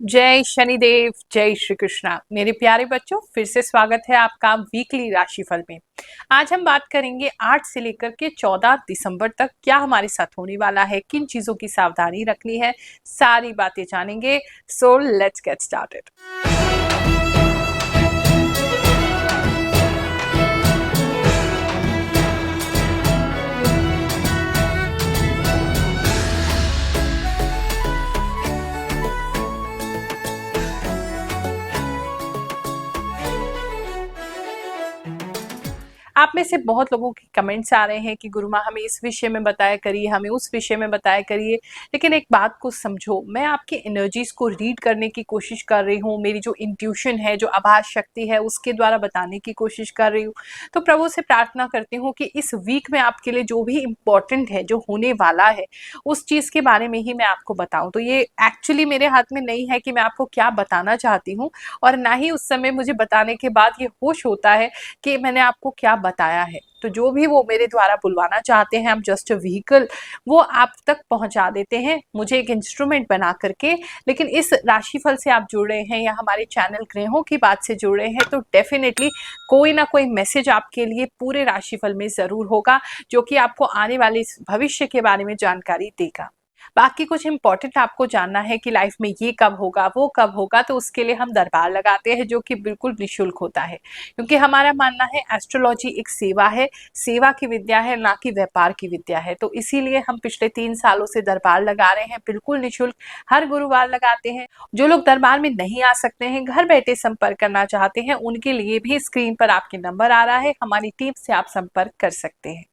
जय शनिदेव, जय श्री कृष्णा। मेरे प्यारे बच्चों, फिर से स्वागत है आपका वीकली राशिफल में। आज हम बात करेंगे 8 से लेकर के 14 दिसंबर तक क्या हमारे साथ होने वाला है, किन चीजों की सावधानी रखनी है, सारी बातें जानेंगे। So let's get started. आप में से बहुत लोगों के कमेंट्स आ रहे हैं कि गुरुमा हमें इस विषय में बताया करिए, हमें उस विषय में बताया करिए। लेकिन एक बात को समझो, मैं आपकी एनर्जीज को रीड करने की कोशिश कर रही हूँ। मेरी जो इंट्यूशन है, जो आभास शक्ति है, उसके द्वारा बताने की कोशिश कर रही हूँ। तो प्रभु से प्रार्थना करती हूँ कि इस वीक में आपके लिए जो भी इम्पोर्टेंट है, जो होने वाला है, उस चीज के बारे में ही मैं आपको बताऊं। तो ये एक्चुअली मेरे हाथ में नहीं है कि मैं आपको क्या बताना चाहती हूँ, और ना ही उस समय मुझे बताने के बाद ये होश होता है कि मैंने आपको क्या बताया है। तो जो भी वो मेरे द्वारा बुलवाना चाहते हैं, हम जस्ट अ व्हीकल, वो आप तक पहुंचा देते हैं मुझे एक इंस्ट्रूमेंट बना करके। लेकिन इस राशिफल से आप जुड़ रहे हैं या हमारे चैनल ग्रहों की बात से जुड़ रहे हैं, तो डेफिनेटली कोई ना कोई मैसेज आपके लिए पूरे राशिफल में जरूर होगा, जो कि आपको आने वाले भविष्य के बारे में जानकारी देगा। बाकी कुछ इंपॉर्टेंट आपको जानना है कि लाइफ में ये कब होगा, वो कब होगा, तो उसके लिए हम दरबार लगाते हैं, जो कि बिल्कुल निःशुल्क होता है। क्योंकि हमारा मानना है एस्ट्रोलॉजी एक सेवा है, सेवा की विद्या है, ना कि व्यापार की विद्या है। तो इसीलिए हम पिछले 3 सालों से दरबार लगा रहे हैं, बिल्कुल निःशुल्क। हर गुरुवार लगाते हैं। जो लोग दरबार में नहीं आ सकते हैं, घर बैठे संपर्क करना चाहते हैं, उनके लिए भी स्क्रीन पर आपके नंबर आ रहा है, हमारी टीम से आप संपर्क कर सकते हैं।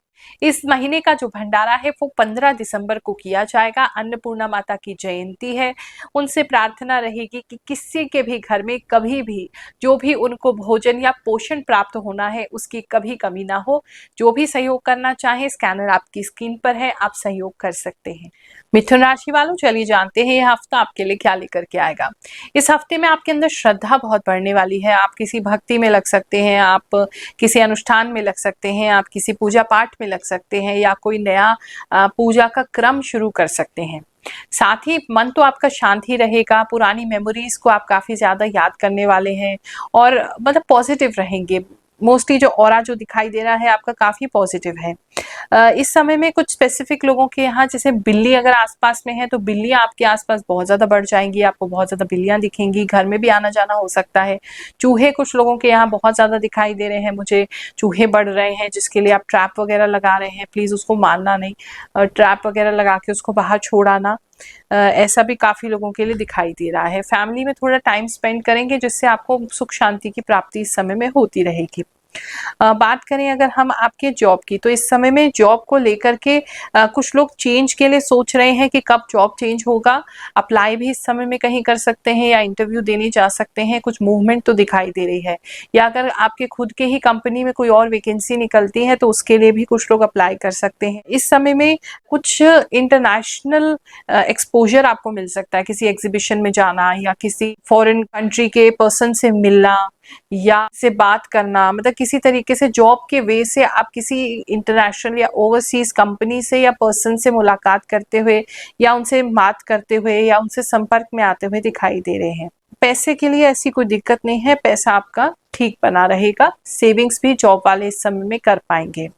इस महीने का जो भंडारा है वो 15 दिसंबर को किया जाएगा। अन्नपूर्णा माता की जयंती है। उनसे प्रार्थना रहेगी कि किसी के भी घर में कभी भी जो भी उनको भोजन या पोषण प्राप्त होना है, उसकी कभी कमी ना हो। जो भी सहयोग करना चाहे, स्कैनर आपकी स्क्रीन पर है, आप सहयोग कर सकते हैं। मिथुन राशि वालों, चलिए जानते हैं यह हफ्ता आपके लिए क्या लेकर के आएगा। इस हफ्ते में आपके अंदर श्रद्धा बहुत बढ़ने वाली है। आप किसी भक्ति में लग सकते हैं, आप किसी अनुष्ठान में लग सकते हैं, आप किसी पूजा पाठ में लग सकते हैं, या कोई नया पूजा का क्रम शुरू कर सकते हैं। साथ ही मन तो आपका शांत ही रहेगा। पुरानी मेमोरीज को आप काफी ज्यादा याद करने वाले हैं, और मतलब पॉजिटिव रहेंगे। मोस्टली जो ऑरा जो दिखाई दे रहा है आपका काफी पॉजिटिव है। इस समय में कुछ स्पेसिफिक लोगों के यहाँ, जैसे बिल्ली अगर आसपास में है, तो बिल्लियां आपके आसपास बहुत ज्यादा बढ़ जाएंगी। आपको बहुत ज्यादा बिल्लियां दिखेंगी, घर में भी आना जाना हो सकता है। चूहे कुछ लोगों के यहाँ बहुत ज्यादा दिखाई दे रहे हैं मुझे, चूहे बढ़ रहे हैं, जिसके लिए आप ट्रैप वगैरह लगा रहे हैं, प्लीज उसको मारना नहीं। ट्रैप वगैरह लगा के उसको बाहर छोड़ आना। ऐसा भी काफी लोगों के लिए दिखाई दे रहा है। फैमिली में थोड़ा टाइम स्पेंड करेंगे, जिससे आपको सुख शांति की प्राप्ति इस समय में होती रहेगी। बात करें अगर हम आपके जॉब की, तो इस समय में जॉब को लेकर के कुछ लोग चेंज के लिए सोच रहे हैं कि कब जॉब चेंज होगा। अप्लाई भी इस समय में कहीं कर सकते हैं, या इंटरव्यू देने जा सकते हैं। कुछ मूवमेंट तो दिखाई दे रही है। या अगर आपके खुद के ही कंपनी में कोई और वैकेंसी निकलती है, तो उसके लिए भी कुछ लोग अप्लाई कर सकते हैं। इस समय में कुछ इंटरनेशनल एक्सपोजर आपको मिल सकता है, किसी एग्जीबिशन में जाना, या किसी फॉरेन कंट्री के पर्सन से मिलना, या से बात करना। मतलब किसी तरीके से जॉब के वे से आप किसी इंटरनेशनल या ओवरसीज कंपनी से या पर्सन से मुलाकात करते हुए, या उनसे बात करते हुए, या उनसे संपर्क में आते हुए दिखाई दे रहे हैं। पैसे के लिए ऐसी कोई दिक्कत नहीं है, पैसा आपका ठीक बना रहेगा। सेविंग्स भी जॉब वाले इस समय में कर पाएंगे।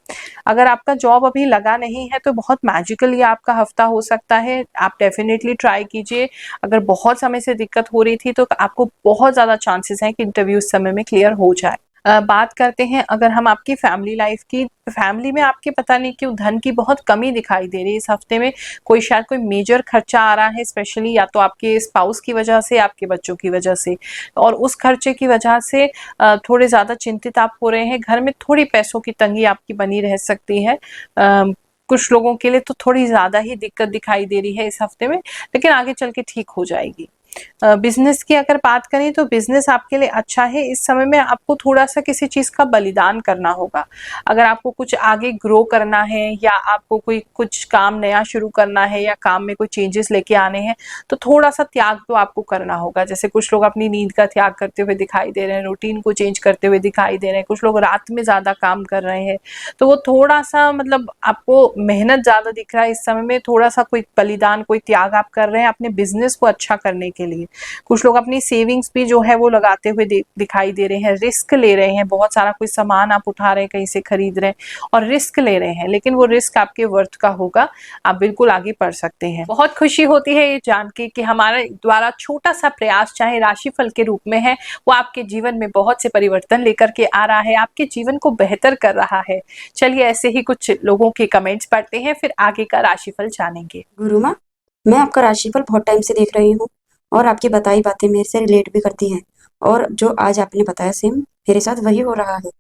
अगर आपका जॉब अभी लगा नहीं है, तो बहुत मैजिकली आपका हफ्ता हो सकता है। आप डेफिनेटली ट्राई कीजिए। अगर बहुत समय से दिक्कत हो रही थी, तो आपको बहुत ज्यादा चांसेस हैं कि इंटरव्यू इस समय में क्लियर हो जाए। बात करते हैं अगर हम आपकी फैमिली लाइफ की। फैमिली में आपके पता नहीं क्यों धन की बहुत कमी दिखाई दे रही है इस हफ्ते में। शायद कोई मेजर खर्चा आ रहा है, स्पेशली या तो आपके स्पाउस की वजह से, आपके बच्चों की वजह से, और उस खर्चे की वजह से थोड़े ज्यादा चिंतित आप हो रहे हैं। घर में थोड़ी पैसों की तंगी आपकी बनी रह सकती है। कुछ लोगों के लिए तो थोड़ी ज्यादा ही दिक्कत दिखाई दे रही है इस हफ्ते में, लेकिन आगे चल के ठीक हो जाएगी। बिजनेस की अगर बात करें, तो बिजनेस आपके लिए अच्छा है। इस समय में आपको थोड़ा सा किसी चीज का बलिदान करना होगा। अगर आपको कुछ आगे ग्रो करना है, या आपको कोई कुछ काम नया शुरू करना है, या काम में कोई चेंजेस लेके आने हैं, तो थोड़ा सा त्याग तो आपको करना होगा। जैसे कुछ लोग अपनी नींद का त्याग करते हुए दिखाई दे रहे हैं, रूटीन को चेंज करते हुए दिखाई दे रहे हैं। कुछ लोग रात में ज्यादा काम कर रहे हैं, तो वो थोड़ा सा मतलब आपको मेहनत ज्यादा दिख रहा है इस समय में। थोड़ा सा कोई बलिदान, कोई त्याग आप कर रहे हैं अपने बिजनेस को अच्छा करने के के लिए। कुछ लोग अपनी सेविंग्स भी जो है वो लगाते हुए दिखाई दे रहे हैं, रिस्क ले रहे हैं, बहुत सारा कोई सामान आप उठा रहे हैं, कहीं से खरीद रहे हैं और रिस्क ले रहे हैं, लेकिन वो रिस्क आपके वर्थ का होगा, आप बिल्कुल आगे बढ़ सकते हैं। बहुत खुशी होती है ये जान के कि हमारे द्वारा छोटा सा प्रयास चाहे राशिफल के रूप में है, वो आपके जीवन में बहुत से परिवर्तन लेकर के आ रहा है, आपके जीवन को बेहतर कर रहा है। चलिए ऐसे ही कुछ लोगों के कमेंट्स पढ़ते हैं, फिर आगे का राशिफल जानेंगे। गुरु माँ, मैं आपका राशिफल बहुत टाइम से देख रही हूँ और आपकी बताई बातें मेरे से रिलेट भी करती हैं, और जो आज आपने बताया सेम मेरे साथ वही हो रहा है।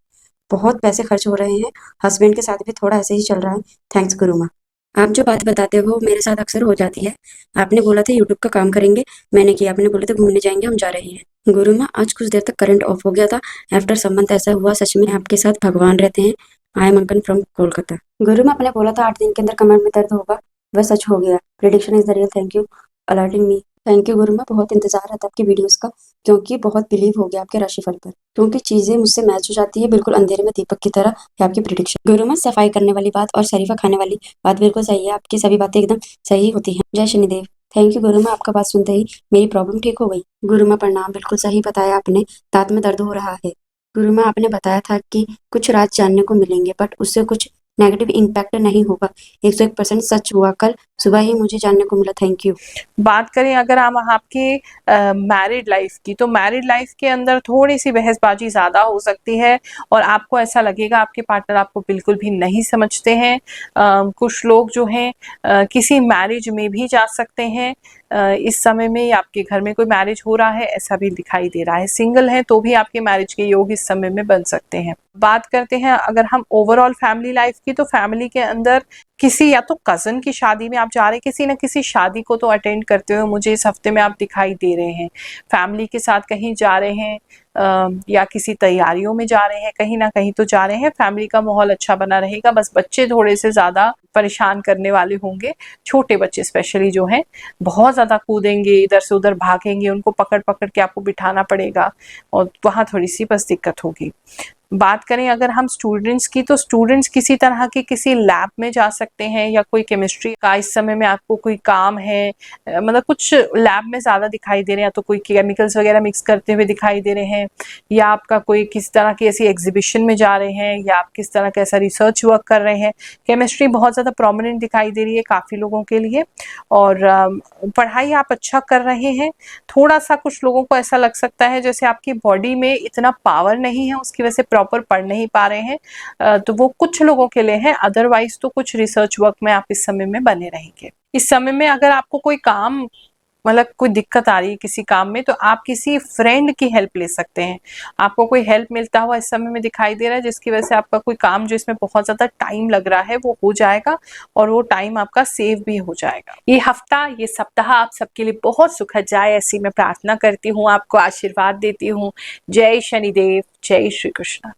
बहुत पैसे खर्च हो रहे हैं, हस्बैंड के साथ भी थोड़ा ऐसे ही चल रहा है। थैंक्स गुरु माँ। आप जो बात बताते हो मेरे साथ अक्सर हो जाती है। आपने बोला था यूट्यूब का काम करेंगे, मैंने किया। आपने बोला था घूमने जाएंगे, हम जा रहे हैं। गुरु माँ, आज कुछ देर तक करंट ऑफ हो गया था। आफ्टर सम मंथ ऐसा हुआ, सच में आपके साथ भगवान रहते हैं। आई एम अंकन फ्रॉम कोलकाता। गुरु माँ, आपने बोला था 8 दिन के अंदर कमर में दर्द होगा, वह सच हो गया। Prediction is the real. Thank you alerting me. Thank you गुरु माँ, बहुत इंतजार रहता है आपकी वीडियोस का, क्योंकि बहुत बिलीव हो गया आपके राशिफल पर, क्योंकि चीजें मुझसे मैच हो जाती है बिल्कुल अंधेरे में दीपक की तरह है आपकी प्रिडिक्शन। गुरु माँ, सफाई करने वाली बात और शरीफा खाने वाली बात बिल्कुल सही है, आपकी सभी बातें एकदम सही होती हैं। जय शनिदेव। थैंक यू गुरु माँ, आपका बात सुनते ही मेरी प्रॉब्लम ठीक हो गई। गुरु माँ प्रणाम, बिल्कुल सही बताया आपने, दांत में दर्द हो रहा है। गुरु माँ, आपने बताया था कि कुछ राज जानने को मिलेंगे, बट उससे कुछ नेगेटिव इम्पैक्ट नहीं होगा। 101% सच हुआ, कल सुबह ही मुझे जानने को मिला। Thank you. बात करें अगर हम आपके मैरिड लाइफ की, तो मैरिड लाइफ के अंदर थोड़ी सी बहसबाजी ज़्यादा हो सकती है और आपको ऐसा लगेगा आपके पार्टनर आपको बिल्कुल भी नहीं समझते हैं। कुछ लोग जो हैं किसी मैरिज में भी जा सकते हैं इस समय में, आपके घर में कोई मैरिज हो रहा है ऐसा भी दिखाई दे रहा है। सिंगल हैं तो भी आपके मैरिज के योग इस समय में बन सकते हैं। बात करते हैं अगर हम ओवरऑल फैमिली लाइफ की, तो फैमिली के अंदर किसी या तो कजन की शादी में आप जा रहे हैं, किसी न किसी शादी को तो अटेंड करते हुए मुझे इस हफ्ते में आप दिखाई दे रहे हैं। फैमिली के साथ कहीं जा रहे हैं या किसी तैयारियों में जा रहे हैं, कहीं ना कहीं तो जा रहे हैं। फैमिली का माहौल अच्छा बना रहेगा, बस बच्चे थोड़े से ज्यादा परेशान करने वाले होंगे। छोटे बच्चे स्पेशली जो हैं बहुत ज्यादा कूदेंगे, इधर से उधर भागेंगे, उनको पकड़ पकड़ के आपको बिठाना पड़ेगा और वहां थोड़ी सी बस दिक्कत होगी। बात करें अगर हम स्टूडेंट्स की, तो स्टूडेंट्स किसी तरह के किसी लैब में जा सकते हैं या कोई केमिस्ट्री का इस समय में आपको कोई काम है, मतलब कुछ लैब में ज़्यादा दिखाई दे रहे हैं, या तो कोई केमिकल्स वगैरह मिक्स करते हुए दिखाई दे रहे हैं, या आपका कोई किस तरह की ऐसी एग्जीबिशन में जा रहे हैं, या आप किस तरह का ऐसा रिसर्च वर्क कर रहे हैं। केमिस्ट्री बहुत ज़्यादा प्रोमिनेंट दिखाई दे रही है काफ़ी लोगों के लिए। और पढ़ाई आप अच्छा कर रहे हैं। थोड़ा सा कुछ लोगों को ऐसा लग सकता है जैसे आपकी बॉडी में इतना पावर नहीं है, उसकी वजह से प्रॉपर पढ़ नहीं पा रहे हैं, तो वो कुछ लोगों के लिए है। अदरवाइज तो कुछ रिसर्च वर्क में आप इस समय में बने रहेंगे। इस समय में अगर आपको कोई काम, मतलब कोई दिक्कत आ रही है किसी काम में, तो आप किसी फ्रेंड की हेल्प ले सकते हैं। आपको कोई हेल्प मिलता हुआ इस समय में दिखाई दे रहा है, जिसकी वजह से आपका कोई काम जो इसमें बहुत ज्यादा टाइम लग रहा है वो हो जाएगा और वो टाइम आपका सेव भी हो जाएगा। ये हफ्ता, ये सप्ताह आप सबके लिए बहुत सुखद जाए, ऐसी मैं प्रार्थना करती हूँ, आपको आशीर्वाद देती हूँ। जय शनिदेव, जय श्री कृष्ण।